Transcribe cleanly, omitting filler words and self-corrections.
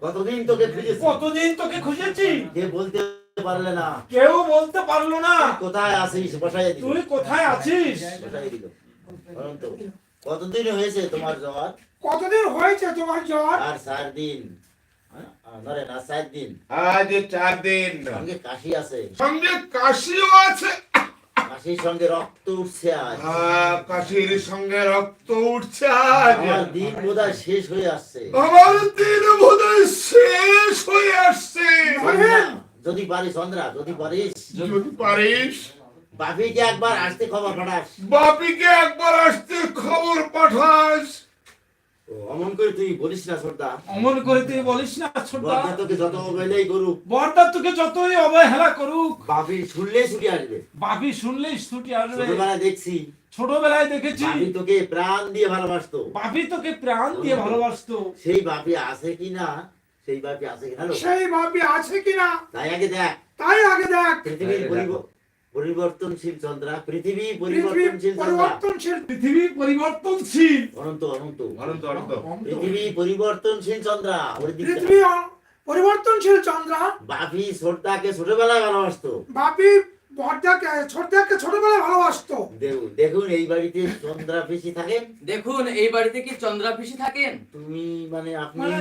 কতদিন তোকে খুঁজেছি, কতদিন তোকে খুঁজেছি, কে বলতে পারলে না কেউ বলতে পারলো না কোথায় আছিস। বসাই দিল, তুই কোথায় আছিস। বসাই দিল। অনন্ত, কতদিন হয়েছে তোমার জ্বর? কতদিন হয়েছে তোমার জ্বর? আর 4 দিন, ধরে না 4 দিন। আজ 4 দিন। সঙ্গে কাশি আছে, সঙ্গে কাশিও আছে। কাশির সঙ্গে রক্ত উঠছে আজ। কাশির সঙ্গে রক্ত উঠছে আজ। আমার দিন বোধহয় শেষ হয়ে আসছে। আমার দিন বোধহয় শেষ হয়ে আসছে। চন্দ্রা, যদি পারিস চন্দ্রা, যদি পারিস, যদি পারিস বাপিকে একবার আসতে খবর পাঠাস। বাপিকে একবার আসতে খবর পাঠাস। ও, অমন করে তুই বলিস না ছোটদা। অমন করে তুই বলিস না ছোটদা। বর্দা তোকে যত অবহেলাই করুক, বর্দা তোকে যতই অবহেলা করুক, বাপি শুনলেই ছুটি আসবে। বাপি শুনলেই ছুটি আসবে। ছোটবেলায় দেখছি ছোটবেলায় দেখেছি বাপি তোকে প্রাণ দিয়ে ভালোবাসতো। বাপি তোকে প্রাণ দিয়ে ভালোবাসতো। সেই বাপি আছে কিনা, সেই বাপি আছে কিনা লো? সেই ভাবি আছে কিনা তাই আগে দেখ। তাই আগে দেখ। পৃথিবীর পরিবর্তনশীল চন্দ্রা, পৃথিবী পৃথিবী পরিবর্তনশীল চন্দ্রা। পরিবর্তনশীল। পৃথিবী পরিবর্তনশীল। অনন্ত অনন্ত, অনন্ত অনন্ত। পৃথিবী পরিবর্তনশীল চন্দ্রা। ওর দিকটা। পৃথিবী পরিবর্তনশীল চন্দ্রা। বাপি ছোটদাকে ছোটবেলায় ভালোবাসতো। বাপি বড়দাকে ছোটবেলায় ভালোবাসতো। দেখুন এই বাড়িতে চন্দ্রা পিসি থাকেন। দেখুন এই বাড়িতে কি চন্দ্রা পিসি থাকেন? তুমি মানে আপনি মানে